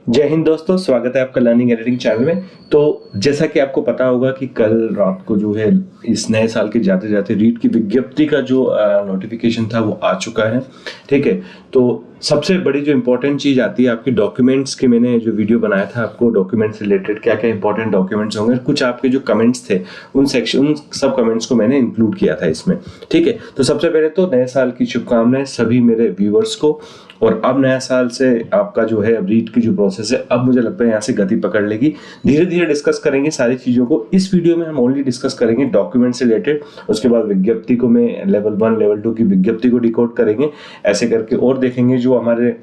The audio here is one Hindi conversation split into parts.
जय हिंद दोस्तों, स्वागत है आपका लर्निंग एडिटिंग चैनल में। तो जैसा कि आपको पता होगा कि कल रात को जो है इस नए साल के जाते जाते रीट की विज्ञप्ति का जो नोटिफिकेशन था वो आ चुका है। ठीक है, तो सबसे बड़ी जो इंपॉर्टेंट चीज आती है आपकी डॉक्यूमेंट्स की। मैंने जो वीडियो बनाया था आपको डॉक्यूमेंट्स रिलेटेड क्या क्या इंपॉर्टेंट डॉक्यूमेंट्स होंगे, कुछ आपके जो कमेंट्स थे उन सब कमेंट्स को मैंने इंक्लूड किया था इसमें। ठीक है, तो सबसे पहले तो नए साल की शुभकामनाएं सभी मेरे व्यूअर्स को। और अब नया साल से आपका जो है अब रीट की जो प्रोसेस है अब मुझे लगता है यहाँ से गति पकड़ लेगी। धीरे धीरे डिस्कस करेंगे सारी चीज़ों को। इस वीडियो में हम ओनली डिस्कस करेंगे डॉक्यूमेंट से रिलेटेड। उसके बाद विज्ञप्ति को मैं लेवल 1 लेवल 2 की विज्ञप्ति को डिकोड करेंगे ऐसे करके, और देखेंगे जो हमारे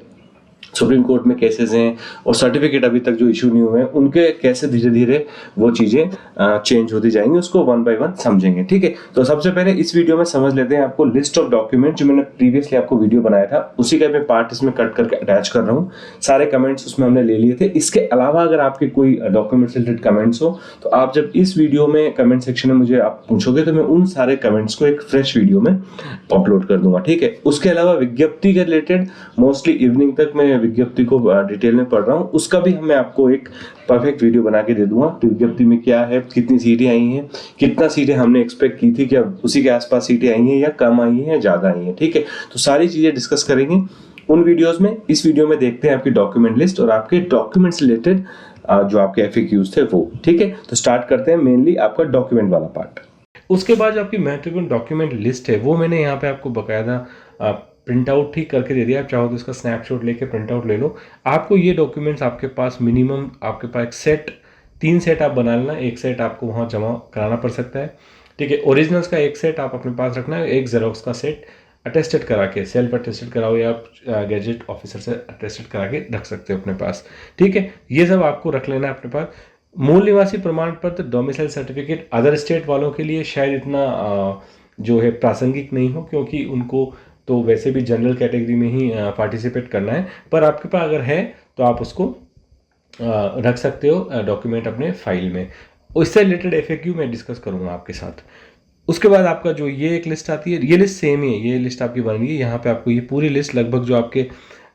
सुप्रीम कोर्ट में केसेस हैं और सर्टिफिकेट अभी तक जो इशू नहीं हुए हैं उनके कैसे धीरे धीरे वो चीजें चेंज होती जाएंगी, उसको 1 बाय 1 समझेंगे। ठीक है, तो सबसे पहले इस वीडियो में समझ लेते हैं आपको लिस्ट ऑफ डॉक्यूमेंट जो मैंने प्रीवियसली आपको वीडियो बनाया था उसी का मैं पार्ट इसमें कट करके अटैच कर रहा हूँ। सारे कमेंट्स उसमें हमने ले लिए थे। इसके अलावा अगर आपके कोई डॉक्यूमेंट से रिलेटेड कमेंट्स हो तो आप जब इस वीडियो में कमेंट सेक्शन में मुझे आप पूछोगे तो मैं उन सारे कमेंट्स को एक फ्रेश वीडियो में अपलोड कर दूंगा। ठीक है, उसके अलावा विज्ञप्ति के रिलेटेड मोस्टली इवनिंग तक मैं विज्ञप्ति को डिटेल में पढ़ रहा हूँ, उसका भी मैं आपको एक परफेक्ट वीडियो बना के दे दूंगा। तो विज्ञप्ति में क्या है, कितनी सीटें आई हैं, कितना सीटें हमने एक्सपेक्ट की थी, क्या उसी के आसपास सीटें आई हैं या कम आई हैं या ज्यादा आई हैं। ठीक है, तो सारी चीजें डिस्कस करेंगे उन वीडियोस में। इस वीडियो में देखते हैं आपकी डॉक्यूमेंट लिस्ट और आपके डॉक्यूमेंट्स रिलेटेड जो आपके एफएक्यूज थे वो। ठीक है, तो स्टार्ट करते हैं मेनली आपका डॉक्यूमेंट वाला पार्ट। उसके बाद जो आपकी महत्वपूर्ण डॉक्यूमेंट लिस्ट है वो मैंने यहाँ पे आपको बकायदा प्रिंट आउट ठीक करके दे दिया। आप चाहो तो इसका स्नैपशॉट लेके प्रिंट आउट ले लो। आपको ये डॉक्यूमेंट्स आपके पास मिनिमम आपके पास एक सेट 3 सेट आप बना लेना। एक सेट आपको वहाँ जमा कराना पड़ सकता है। ठीक है, ओरिजिनल्स का एक सेट आप अपने पास रखना है, एक जेरोक्स का सेट अटेस्टेड करा के सेल्फ अटेस्टेड कराओ या आप गैजेट ऑफिसर से अटेस्टेड करा के रख सकते हो अपने पास। ठीक है, ये सब आपको रख लेना है अपने पास। मूल निवासी प्रमाण पत्र, डोमिसाइल सर्टिफिकेट अदर स्टेट वालों के लिए शायद इतना जो है प्रासंगिक नहीं हो, क्योंकि उनको तो वैसे भी जनरल कैटेगरी में ही पार्टिसिपेट करना है। पर आपके पास अगर है तो आप उसको रख सकते हो डॉक्यूमेंट अपने फाइल में। उससे रिलेटेड एफएक्यू मैं डिस्कस करूंगा आपके साथ। उसके बाद आपका जो ये एक लिस्ट आती है, ये लिस्ट सेम ही है, ये लिस्ट आपकी बन गई। यहाँ पे आपको ये पूरी लिस्ट लगभग जो आपके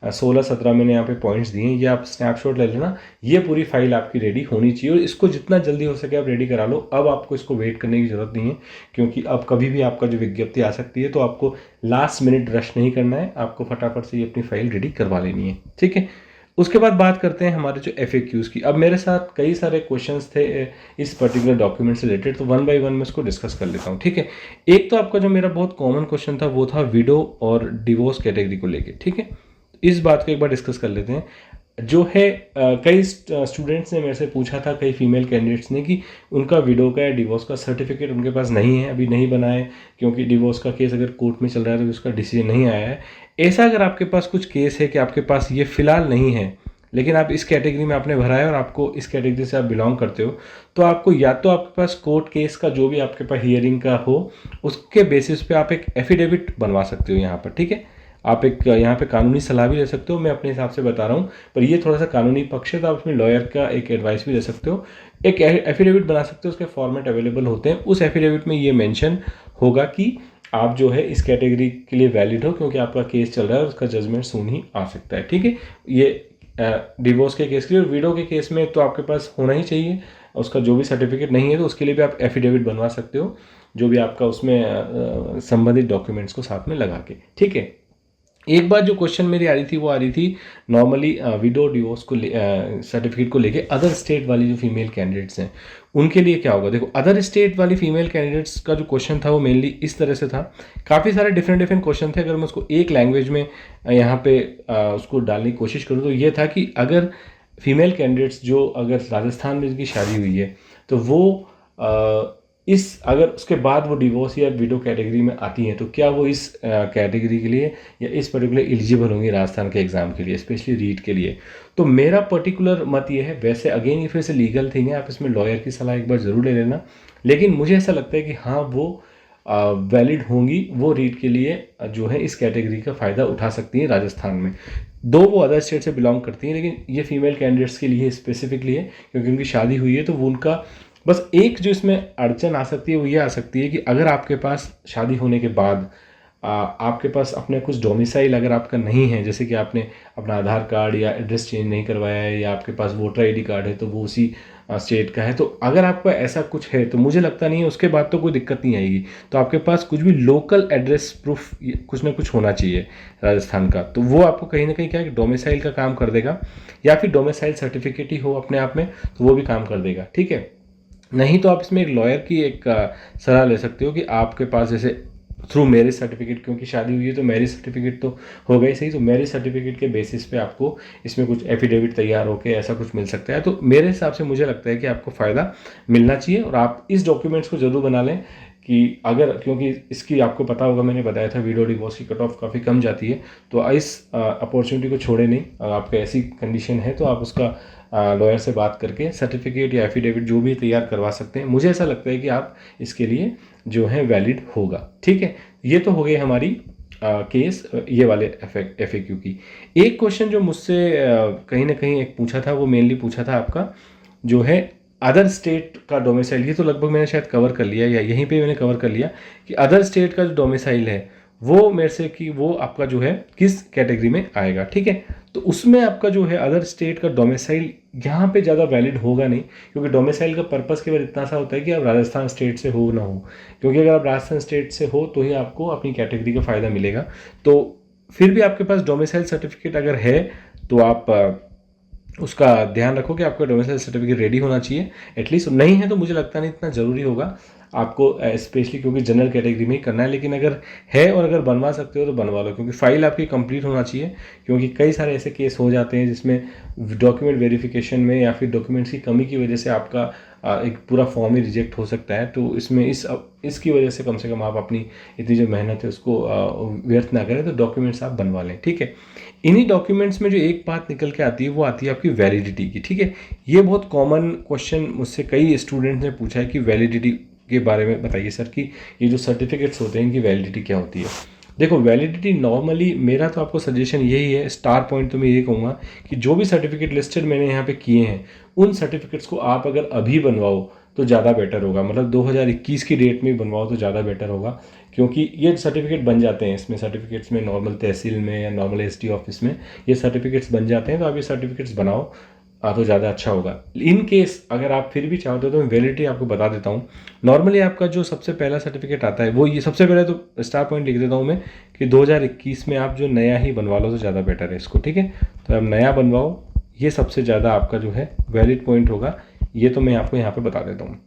16-17 मैंने यहाँ पे पॉइंट्स दिए हैं, ये आप स्नैपशॉट ले लेना। ये पूरी फाइल आपकी रेडी होनी चाहिए और इसको जितना जल्दी हो सके आप रेडी करा लो। अब आपको इसको वेट करने की ज़रूरत नहीं है, क्योंकि अब कभी भी आपका जो विज्ञप्ति आ सकती है, तो आपको लास्ट मिनट रश नहीं करना है, आपको फटाफट से ये अपनी फाइल रेडी करवा लेनी है। ठीक है, उसके बाद बात करते हैं हमारे जो एफएक्यूज़ की। अब मेरे साथ कई सारे क्वेश्चंस थे इस पर्टिकुलर डॉक्यूमेंट से रिलेटेड, तो 1 बाय 1 मैं इसको डिस्कस कर लेता हूँ। ठीक है, एक तो आपका जो मेरा बहुत कॉमन क्वेश्चन था वो था विडो और डिवोर्स कैटेगरी को लेके। ठीक है, इस बात को एक बार डिस्कस कर लेते हैं। जो है कई स्टूडेंट्स ने मेरे से पूछा था, कई फीमेल कैंडिडेट्स ने, कि उनका विडो का या डिवोर्स का सर्टिफिकेट उनके पास नहीं है, अभी नहीं बना है, क्योंकि डिवोर्स का केस अगर कोर्ट में चल रहा है तो उसका डिसीजन नहीं आया है। ऐसा अगर आपके पास कुछ केस है कि आपके पास ये फिलहाल नहीं है, लेकिन आप इस कैटेगरी में आपने भरा है और आपको इस कैटेगरी से आप बिलोंग करते हो, तो आपको या तो आपके पास कोर्ट केस का जो भी आपके पास हियरिंग का हो उसके बेसिस पे आप एक एफिडेविट बनवा सकते हो यहाँ पर। ठीक है, आप एक यहाँ पे कानूनी सलाह भी ले सकते हो, मैं अपने हिसाब से बता रहा हूँ, पर ये थोड़ा सा कानूनी पक्ष है तो आप उसमें लॉयर का एक एडवाइस भी ले सकते हो। एक एफिडेविट बना सकते हो, उसके फॉर्मेट अवेलेबल होते हैं। उस एफिडेविट में ये मेंशन होगा कि आप जो है इस कैटेगरी के लिए वैलिड हो, क्योंकि आपका केस चल रहा है और उसका जजमेंट सून ही आ सकता है। ठीक है, ये डिवोर्स के केस के लिए। और विडो के केस में तो आपके पास होना ही चाहिए, उसका जो भी सर्टिफिकेट नहीं है तो उसके लिए भी आप एफिडेविट बनवा सकते हो, जो भी आपका उसमें संबंधित डॉक्यूमेंट्स को साथ में लगा के। ठीक है, एक बार जो क्वेश्चन मेरी आ रही थी वो आ रही थी नॉर्मली विडो डिवोर्स को सर्टिफिकेट को लेके अदर स्टेट वाली जो फीमेल कैंडिडेट्स हैं उनके लिए क्या होगा। देखो, अदर स्टेट वाली फीमेल कैंडिडेट्स का जो क्वेश्चन था वो मेनली इस तरह से था। काफ़ी सारे डिफरेंट क्वेश्चन थे। अगर मैं उसको एक लैंग्वेज में यहाँ पे उसको डालने की कोशिश करूँ तो ये था कि अगर फीमेल कैंडिडेट्स जो अगर राजस्थान में जिनकी शादी हुई है तो वो अगर उसके बाद वो डिवोर्स या विडो कैटेगरी में आती हैं तो क्या वो इस कैटेगरी के लिए या इस पर्टिकुलर एलिजिबल होंगी राजस्थान के एग्ज़ाम के लिए, स्पेशली रीट के लिए। तो मेरा पर्टिकुलर मत ये है, वैसे अगेन ये फिर से लीगल थिंग है, आप इसमें लॉयर की सलाह एक बार ज़रूर ले लेना, लेकिन मुझे ऐसा लगता है कि हाँ वो वैलिड होंगी, वो रीट के लिए जो है इस कैटेगरी का फ़ायदा उठा सकती हैं राजस्थान में। दो वो अदर स्टेट से बिलोंग करती हैं, लेकिन ये फीमेल कैंडिडेट्स के लिए स्पेसिफिकली है क्योंकि उनकी शादी हुई है। तो वो उनका बस एक जो इसमें अड़चन आ सकती है वो ये आ सकती है कि अगर आपके पास शादी होने के बाद आपके पास अपने कुछ डोमिसाइल अगर आपका नहीं है, जैसे कि आपने अपना आधार कार्ड या एड्रेस चेंज नहीं करवाया है, या आपके पास वोटर आईडी कार्ड है तो वो उसी स्टेट का है, तो अगर आपका ऐसा कुछ है तो मुझे लगता नहीं है, उसके बाद तो कोई दिक्कत नहीं आएगी। तो आपके पास कुछ भी लोकल एड्रेस प्रूफ कुछ ना कुछ होना चाहिए राजस्थान का, तो वो आपको कहीं ना कहीं क्या है कि डोमिसाइल का काम कर देगा, या फिर डोमिसाइल सर्टिफिकेट ही हो अपने आप में तो वो भी काम कर देगा, ठीक है। नहीं तो आप इसमें एक लॉयर की एक सलाह ले सकते हो कि आपके पास जैसे थ्रू मैरिज सर्टिफिकेट, क्योंकि शादी हुई है तो मैरिज सर्टिफिकेट तो हो गई सही, तो मैरिज सर्टिफिकेट के बेसिस पे आपको इसमें कुछ एफिडेविट तैयार होकर ऐसा कुछ मिल सकता है। तो मेरे हिसाब से मुझे लगता है कि आपको फ़ायदा मिलना चाहिए, और आप इस डॉक्यूमेंट्स को ज़रूर बना लें कि अगर, क्योंकि इसकी आपको पता होगा, मैंने बताया था वीडियो डिवोर्स की कट ऑफ काफ़ी कम जाती है, तो इस अपॉर्चुनिटी को छोड़े नहीं। आपका ऐसी कंडीशन है तो आप उसका लॉयर से बात करके सर्टिफिकेट या एफिडेविट जो भी तैयार करवा सकते हैं। मुझे ऐसा लगता है कि आप इसके लिए जो है वैलिड होगा, ठीक है। ये तो हो गई हमारी केस ये वाले FAQ की। एक क्वेश्चन जो मुझसे कहीं ना कहीं एक पूछा था, वो मेनली पूछा था आपका जो है अदर स्टेट का डोमिसाइल। ये तो लगभग मैंने शायद कवर कर लिया, या यहीं पे मैंने कवर कर लिया कि अदर स्टेट का जो डोमिसाइल है वो मेरे से कि वो आपका जो है किस कैटेगरी में आएगा, ठीक है। तो उसमें आपका जो है अदर स्टेट का डोमिसाइल यहाँ पे ज़्यादा वैलिड होगा नहीं, क्योंकि डोमिसाइल का पर्पस केवल इतना सा होता है कि आप राजस्थान स्टेट से हो ना हो, क्योंकि अगर आप राजस्थान स्टेट से हो तो ही आपको अपनी कैटेगरी का फ़ायदा मिलेगा। तो फिर भी आपके पास डोमिसाइल सर्टिफिकेट अगर है तो आप उसका ध्यान रखो कि आपका डोमिसाइल सर्टिफिकेट रेडी होना चाहिए एटलीस्ट। नहीं है तो मुझे लगता नहीं इतना ज़रूरी होगा आपको, स्पेशली क्योंकि जनरल कैटेगरी में ही करना है। लेकिन अगर है और अगर बनवा सकते हो तो बनवा लो, क्योंकि फाइल आपकी कंप्लीट होना चाहिए। क्योंकि कई सारे ऐसे केस हो जाते हैं जिसमें डॉक्यूमेंट वेरिफिकेशन में या फिर डॉक्यूमेंट्स की कमी की वजह से आपका एक पूरा फॉर्म ही रिजेक्ट हो सकता है। तो इसमें इसकी वजह से कम आप अपनी इतनी जो मेहनत है उसको व्यर्थ ना करें, तो डॉक्यूमेंट्स आप बनवा लें, ठीक है। इन्हीं डॉक्यूमेंट्स में जो एक बात निकल के आती है वो आती है आपकी वैलिडिटी की, ठीक है। ये बहुत कॉमन क्वेश्चन मुझसे कई स्टूडेंट्स ने पूछा है कि वैलिडिटी के बारे में बताइए सर, कि ये जो सर्टिफिकेट्स होते हैं इनकी वैलिडिटी क्या होती है। देखो, वैलिडिटी नॉर्मली मेरा तो आपको सजेशन यही है, स्टार पॉइंट तो मैं ये कहूँगा कि जो भी सर्टिफिकेट लिस्टेड मैंने यहाँ पे किए हैं उन सर्टिफिकेट्स को आप अगर अभी बनवाओ तो ज़्यादा बेटर होगा, मतलब 2021 की डेट में बनवाओ तो ज़्यादा बेटर होगा। क्योंकि ये सर्टिफिकेट बन जाते हैं, इसमें सर्टिफिकेट्स में नॉर्मल तहसील में या नॉर्मल ST ऑफिस में ये सर्टिफिकेट्स बन जाते हैं, तो आप ये सर्टिफिकेट्स बनाओ तो ज़्यादा अच्छा होगा। इन केस अगर आप फिर भी चाहते हो तो मैं वैलिडिटी आपको बता देता हूँ। नॉर्मली आपका जो सबसे पहला सर्टिफिकेट आता है वो ये, सबसे पहले तो स्टार पॉइंट लिख देता हूँ मैं कि 2021 में आप जो नया ही बनवा लो तो ज़्यादा बेटर है इसको, ठीक है। तो आप नया बनवाओ, ये सबसे ज़्यादा आपका जो है वैलिड पॉइंट होगा। ये तो मैं आपको यहाँ पर बता देता हूँ।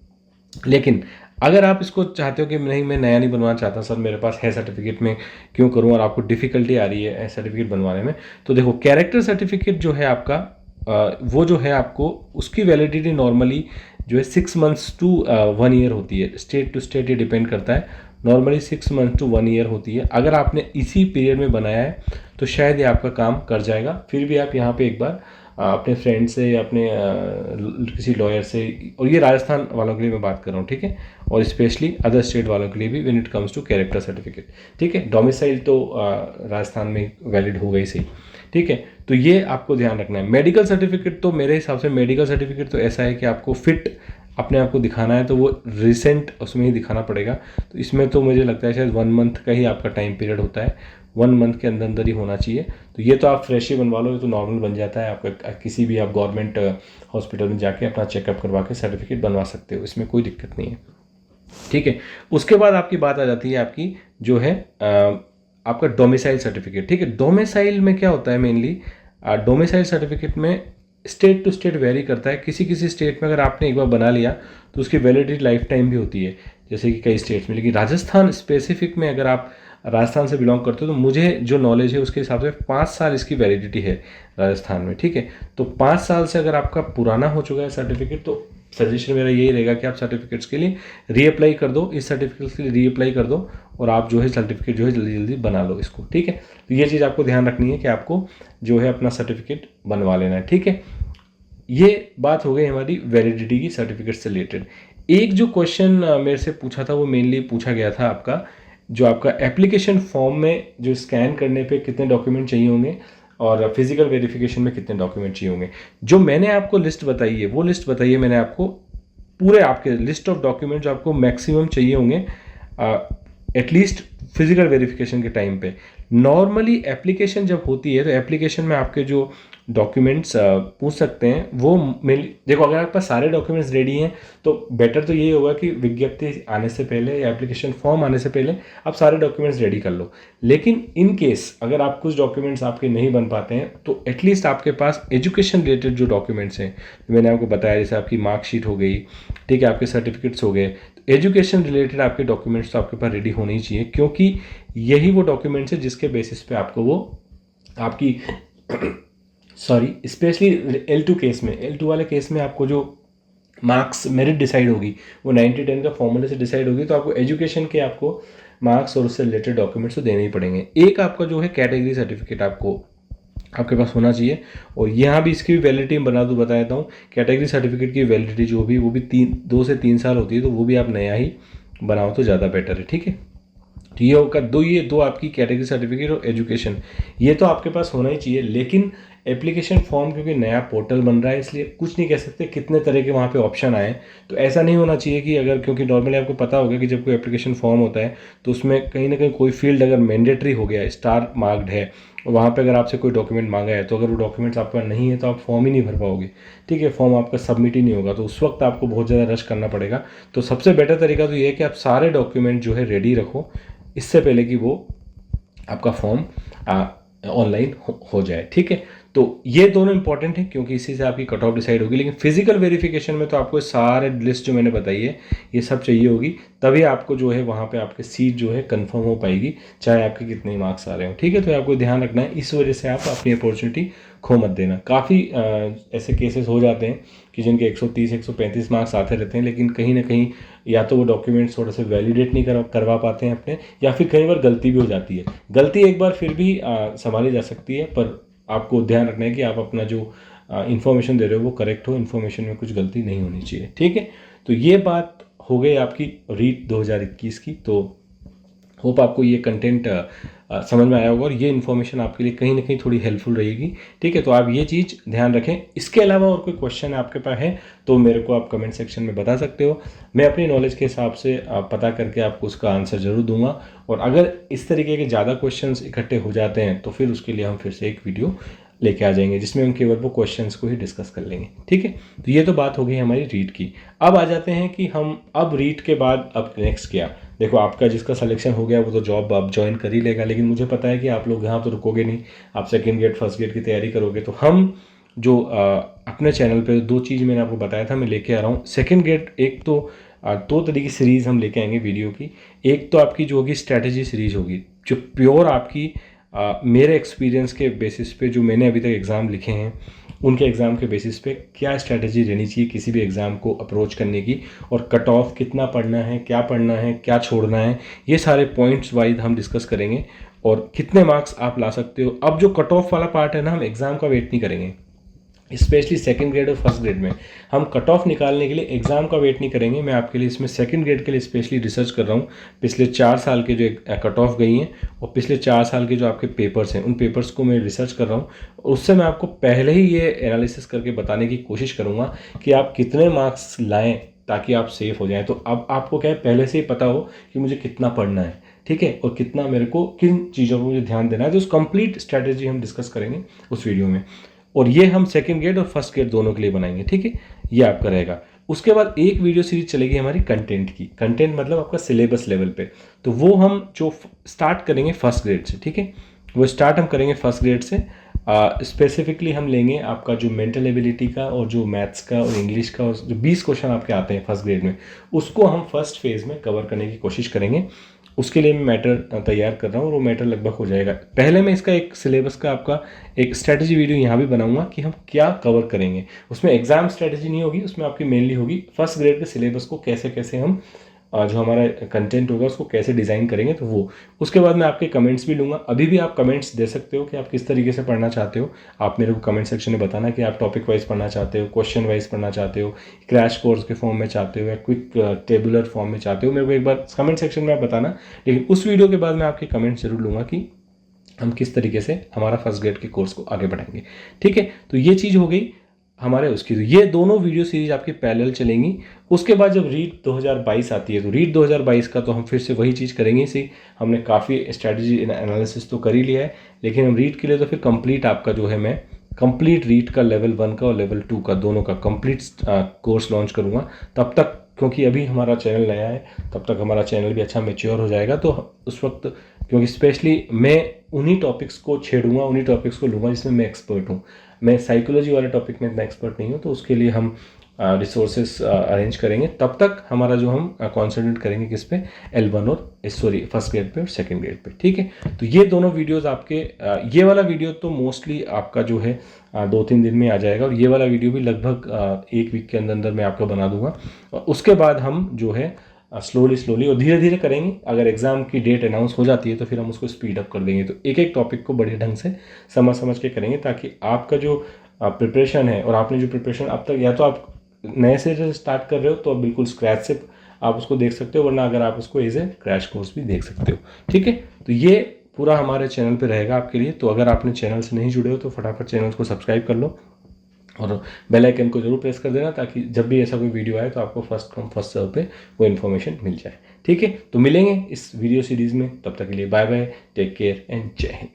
लेकिन अगर आप इसको चाहते हो कि नहीं, मैं नया नहीं बनवाना चाहता सर, मेरे पास है सर्टिफिकेट, में क्यों करूँ, और आपको डिफ़िकल्टी आ रही है सर्टिफिकेट बनवाने में, तो देखो कैरेक्टर सर्टिफिकेट जो है आपका वो जो है आपको उसकी वैलिडिटी नॉर्मली जो है 6 मंथ्स टू 1 ईयर होती है। स्टेट टू स्टेट ये डिपेंड करता है, नॉर्मली 6 मंथ टू 1 ईयर होती है। अगर आपने इसी पीरियड में बनाया है तो शायद ये आपका काम कर जाएगा। फिर भी आप यहाँ पे एक बार अपने फ्रेंड से या अपने किसी लॉयर से, और ये राजस्थान वालों के लिए मैं बात कर रहा हूँ, ठीक है, और स्पेशली अदर स्टेट वालों के लिए भी when it comes to character certificate, ठीक है। डोमिसाइल तो राजस्थान में वैलिड हो गई सही, ठीक है। तो ये आपको ध्यान रखना है। मेडिकल सर्टिफिकेट तो मेरे हिसाब से मेडिकल सर्टिफिकेट तो ऐसा है कि आपको फिट अपने आप को दिखाना है तो वो रिसेंट उसमें ही दिखाना पड़ेगा। तो इसमें तो मुझे लगता है शायद 1 मंथ का ही आपका टाइम पीरियड होता है, 1 मंथ के अंदर अंदर ही होना चाहिए। तो ये तो आप फ्रेश ही बनवा लो, ये तो नॉर्मल बन जाता है आपका। किसी भी आप गवर्नमेंट हॉस्पिटल में जाके अपना चेकअप करवा के सर्टिफिकेट बनवा सकते हो, इसमें कोई दिक्कत नहीं है, ठीक है। उसके बाद आपकी बात आ जाती है आपकी जो है आपका डोमिसाइल सर्टिफिकेट, ठीक है। डोमिसाइल में क्या होता है मेनली, डोमिसाइल सर्टिफिकेट में स्टेट टू स्टेट वेरी करता है। किसी किसी स्टेट में अगर आपने एक बार बना लिया तो उसकी वैलिडिटी लाइफ टाइम भी होती है, जैसे कि कई स्टेट्स में। लेकिन राजस्थान स्पेसिफिक में अगर आप राजस्थान से बिलोंग करते हो तो मुझे जो नॉलेज है उसके हिसाब से 5 साल इसकी वैलिडिटी है राजस्थान में, ठीक है। तो 5 साल से अगर आपका पुराना हो चुका है सर्टिफिकेट तो सजेशन मेरा यही रहेगा कि आप सर्टिफिकेट्स के लिए रीअप्लाई कर दो, इस सर्टिफिकेट्स के लिए रीअप्लाई कर दो, और आप जो है सर्टिफिकेट जो है जल्दी जल्दी बना लो इसको, ठीक है। तो ये चीज़ आपको ध्यान रखनी है कि आपको जो है अपना सर्टिफिकेट बनवा लेना है, ठीक है। ये बात हो गई हमारी वैलिडिटी की सर्टिफिकेट से रिलेटेड। एक जो क्वेश्चन मेरे से पूछा था वो मेनली पूछा गया था आपका, जो आपका एप्लीकेशन फॉर्म में जो स्कैन करने पे कितने डॉक्यूमेंट चाहिए होंगे और फिजिकल वेरिफिकेशन में कितने डॉक्यूमेंट चाहिए होंगे। जो मैंने आपको लिस्ट बताई है वो लिस्ट बताई है मैंने आपको, पूरे आपके लिस्ट ऑफ डॉक्यूमेंट जो आपको मैक्सिमम चाहिए होंगे एटलीस्ट फिजिकल वेरिफिकेशन के टाइम पे। नॉर्मली एप्लीकेशन जब होती है तो एप्लीकेशन में आपके जो डॉक्यूमेंट्स पूछ सकते हैं वो देखो, अगर आपके पास सारे डॉक्यूमेंट्स रेडी हैं तो बेटर तो यही होगा कि विज्ञप्ति आने से पहले या एप्लीकेशन फॉर्म आने से पहले आप सारे डॉक्यूमेंट्स रेडी कर लो। लेकिन इन केस अगर आप कुछ डॉक्यूमेंट्स आपके नहीं बन पाते हैं तो एटलीस्ट आपके पास एजुकेशन रिलेटेड जो डॉक्यूमेंट्स हैं, मैंने आपको बताया, जैसे आपकी मार्कशीट हो गई, ठीक है, आपके सर्टिफिकेट्स हो गए, एजुकेशन रिलेटेड आपके डॉक्यूमेंट्स तो आपके पास रेडी होने ही चाहिए, क्योंकि यही वो डॉक्यूमेंट्स है जिसके बेसिस पे आपको वो आपकी सॉरी स्पेशली L2 केस में, L2 वाले केस में आपको जो मार्क्स मेरिट डिसाइड होगी वो 90-10 का फॉर्मूले से डिसाइड होगी। तो आपको एजुकेशन के आपको मार्क्स और उससे रिलेटेड डॉक्यूमेंट्स तो देने ही पड़ेंगे। एक आपका जो है कैटेगरी सर्टिफिकेट आपको आपके पास होना चाहिए, और यहाँ भी इसकी भी वैलिडिटी बता देता हूँ। कैटेगरी सर्टिफिकेट की वैलिडिटी जो भी वो भी 2 से 3 साल होती है, तो वो भी आप नया ही बनाओ तो ज़्यादा बेटर है, ठीक है। तो ये होगा दो आपकी कैटेगरी सर्टिफिकेट और एजुकेशन, ये तो आपके पास होना ही चाहिए। लेकिन एप्लीकेशन फॉर्म क्योंकि नया पोर्टल बन रहा है इसलिए कुछ नहीं कह सकते कितने तरह के वहाँ पे ऑप्शन आए, तो ऐसा नहीं होना चाहिए कि अगर, क्योंकि नॉर्मली आपको पता होगा कि जब कोई एप्लीकेशन फॉर्म होता है तो उसमें कहीं ना कहीं कोई फील्ड अगर मैंडेटरी हो गया, स्टार मार्क्ड है, वहाँ पे अगर आपसे कोई डॉक्यूमेंट मांगा है तो अगर वो डॉक्यूमेंट्स आपके पास नहीं है तो आप फॉर्म ही नहीं भर पाओगे, ठीक है, फॉर्म आपका सबमिट ही नहीं होगा। तो उस वक्त आपको बहुत ज़्यादा रश करना पड़ेगा। तो सबसे बेटर तरीका तो ये है कि आप सारे डॉक्यूमेंट जो है रेडी रखो इससे पहले कि वो आपका फॉर्म ऑनलाइन हो जाए, ठीक है। तो ये दोनों इंपॉर्टेंट है क्योंकि इसी से आपकी कट ऑफ डिसाइड होगी। लेकिन फिजिकल वेरिफिकेशन में तो आपको सारे लिस्ट जो मैंने बताई है ये सब चाहिए होगी, तभी आपको जो है वहाँ पे आपके सीट जो है कंफर्म हो पाएगी, चाहे आपके कितने मार्क्स आ रहे हो, ठीक है। तो आपको ध्यान रखना है, इस वजह से आप अपनी अपॉर्चुनिटी खो मत देना। काफ़ी ऐसे केसेस हो जाते हैं कि जिनके 130-135 मार्क्स आते रहते हैं, लेकिन कहीं ना कहीं या तो वो डॉक्यूमेंट्स थोड़ा सा वैलिडेट नहीं करवा पाते हैं अपने, या फिर कई बार गलती भी हो जाती है। गलती एक बार फिर भी संभाली जा सकती है, पर आपको ध्यान रखना है कि आप अपना जो इन्फॉर्मेशन दे रहे हो वो करेक्ट हो, इन्फॉर्मेशन में कुछ गलती नहीं होनी चाहिए, ठीक है। तो ये बात हो गई आपकी रीट 2021 की। तो होप आपको ये कंटेंट समझ में आया होगा और ये इन्फॉर्मेशन आपके लिए कहीं ना कहीं थोड़ी हेल्पफुल रहेगी, ठीक है। तो आप ये चीज़ ध्यान रखें। इसके अलावा और कोई क्वेश्चन आपके पास है तो मेरे को आप कमेंट सेक्शन में बता सकते हो, मैं अपनी नॉलेज के हिसाब से पता करके आपको उसका आंसर ज़रूर दूंगा। और अगर इस तरीके के ज़्यादा क्वेश्चंस इकट्ठे हो जाते हैं तो फिर उसके लिए हम फिर से एक वीडियो लेके आ जाएंगे जिसमें हम केवल वो क्वेश्चंस को ही डिस्कस कर लेंगे, ठीक है। तो ये तो बात हो गई हमारी रीट की। अब आ जाते हैं कि हम अब रीट के बाद अब नेक्स्ट क्या। देखो, आपका जिसका सिलेक्शन हो गया वो तो जॉब आप ज्वाइन कर ही लेगा, लेकिन मुझे पता है कि आप लोग यहाँ तो रुकोगे नहीं, आप सेकंड गेट फर्स्ट गेट की तैयारी करोगे। तो हम जो अपने चैनल पे 2 चीज़ मैंने आपको बताया था मैं लेके आ रहा हूँ। सेकंड गेट, एक तो 2 तरह की सीरीज़ हम लेके आएंगे वीडियो की। एक तो आपकी जो होगी स्ट्रैटेजी सीरीज़ होगी, जो प्योर आपकी मेरे एक्सपीरियंस के बेसिस पे जो मैंने अभी तक एग्ज़ाम लिखे हैं उनके एग्ज़ाम के बेसिस पे क्या स्ट्रैटेजी रहनी चाहिए किसी भी एग्ज़ाम को अप्रोच करने की, और कट ऑफ कितना पढ़ना है, क्या छोड़ना है, ये सारे पॉइंट्स वाइज हम डिस्कस करेंगे और कितने मार्क्स आप ला सकते हो। अब जो कट ऑफ वाला पार्ट है ना, हम एग्ज़ाम का वेट नहीं करेंगे, स्पेशली सेकंड ग्रेड और फर्स्ट ग्रेड में हम कट ऑफ निकालने के लिए एग्ज़ाम का वेट नहीं करेंगे। मैं आपके लिए इसमें सेकंड ग्रेड के लिए स्पेशली रिसर्च कर रहा हूँ। पिछले 4 साल के जो कट ऑफ गई हैं और पिछले 4 साल के जो आपके पेपर्स हैं उन पेपर्स को मैं रिसर्च कर रहा हूँ। उससे मैं आपको पहले ही ये एनालिसिस करके बताने की कोशिश करूँगा कि आप कितने मार्क्स लाएँ ताकि आप सेफ हो जाएँ। तो अब आपको क्या है, पहले से ही पता हो कि मुझे कितना पढ़ना है, ठीक है, और कितना मेरे को किन चीज़ों पर मुझे ध्यान देना है। तो उस कंप्लीट स्ट्रैटेजी हम डिस्कस करेंगे उस वीडियो में, और ये हम सेकंड ग्रेड और फर्स्ट ग्रेड दोनों के लिए बनाएंगे, ठीक है। ये आपका रहेगा। उसके बाद एक वीडियो सीरीज चलेगी हमारी कंटेंट की। कंटेंट मतलब आपका सिलेबस लेवल पे, तो वो हम जो स्टार्ट करेंगे फर्स्ट ग्रेड से, ठीक है, वो स्टार्ट हम करेंगे फर्स्ट ग्रेड से। स्पेसिफिकली हम लेंगे आपका जो मेंटल एबिलिटी का और जो मैथ्स का और इंग्लिश का और जो 20 क्वेश्चन आपके आते हैं फर्स्ट ग्रेड में, उसको हम फर्स्ट फेज़ में कवर करने की कोशिश करेंगे। उसके लिए मैं मैटर तैयार कर रहा हूँ और वो मैटर लगभग हो जाएगा। पहले मैं इसका एक सिलेबस का आपका एक स्ट्रैटेजी वीडियो यहाँ भी बनाऊंगा कि हम क्या कवर करेंगे। उसमें एग्जाम स्ट्रैटेजी नहीं होगी, उसमें आपकी मेनली होगी फर्स्ट ग्रेड के सिलेबस को कैसे कैसे हम जो हमारा कंटेंट होगा उसको कैसे डिज़ाइन करेंगे। तो वो उसके बाद मैं आपके कमेंट्स भी लूँगा। अभी भी आप कमेंट्स दे सकते हो कि आप किस तरीके से पढ़ना चाहते हो। आप मेरे को कमेंट सेक्शन में बताना कि आप टॉपिक वाइज पढ़ना चाहते हो, क्वेश्चन वाइज पढ़ना चाहते हो, क्रैश कोर्स के फॉर्म में चाहते हो या क्विक टेबुलर फॉर्म में चाहते हो। मेरे को एक बार कमेंट सेक्शन में आप बताना। लेकिन उस वीडियो के बाद मैं आपके कमेंट्स जरूर लूँगा कि हम किस तरीके से हमारा फर्स्ट ग्रेड के कोर्स को आगे बढ़ाएंगे, ठीक है। तो ये चीज़ हो गई। हमारे उसकी, तो ये दोनों वीडियो सीरीज आपकी पैरेलल चलेंगी। उसके बाद जब रीट 2022 आती है तो रीट 2022 का तो हम फिर से वही चीज़ करेंगे। इसी हमने काफ़ी स्ट्रैटेजी एनालिसिस तो कर ही लिया है, लेकिन हम रीट के लिए तो फिर कंप्लीट आपका जो है मैं कंप्लीट रीट का लेवल 1 का और लेवल 2 का दोनों का कंप्लीट कोर्स लॉन्च करूँगा। तब तक, क्योंकि अभी हमारा चैनल नया है, तब तक हमारा चैनल भी अच्छा मैच्योर हो जाएगा। तो उस वक्त, क्योंकि स्पेशली मैं उन्हीं टॉपिक्स को छेड़ूंगा, उन्हीं टॉपिक्स को लूँगा जिसमें मैं एक्सपर्ट हूँ। मैं साइकोलॉजी वाले टॉपिक में इतना एक्सपर्ट नहीं हूँ, तो उसके लिए हम रिसोर्सेस अरेंज करेंगे। तब तक हमारा जो हम कॉन्सेंट्रेट करेंगे किस पे, L1 और फर्स्ट ग्रेड पे और सेकंड ग्रेड पे, ठीक है। तो ये दोनों वीडियोस आपके, ये वाला वीडियो तो मोस्टली आपका जो है 2-3 दिन में आ जाएगा, और ये वाला वीडियो भी लगभग 1 वीक के अंदर अंदर मैं आपका बना दूंगा। और उसके बाद हम जो है स्लोली और धीरे धीरे करेंगे। अगर एग्जाम की डेट अनाउंस हो जाती है तो फिर हम उसको स्पीड अप कर देंगे। तो एक एक टॉपिक को बढ़िया ढंग से समझ के करेंगे, ताकि आपका जो प्रिपरेशन है, और आपने जो प्रिपरेशन अब तक, या तो आप नए से स्टार्ट कर रहे हो तो आप बिल्कुल स्क्रैच से आप उसको देख सकते हो, वरना अगर आप उसको एज ए क्रैश कोर्स भी देख सकते हो, ठीक है। तो ये पूरा हमारे चैनल पे रहेगा आपके लिए। तो अगर आपने चैनल से नहीं जुड़े हो तो फटाफट चैनल को सब्सक्राइब कर लो और बेल आइकन को जरूर प्रेस कर देना, ताकि जब भी ऐसा कोई वीडियो आए तो आपको फर्स्ट कम फर्स्ट सर्व पे वो इन्फॉर्मेशन मिल जाए, ठीक है। तो मिलेंगे इस वीडियो सीरीज़ में, तब तक के लिए bye bye, take care and जय हिंद।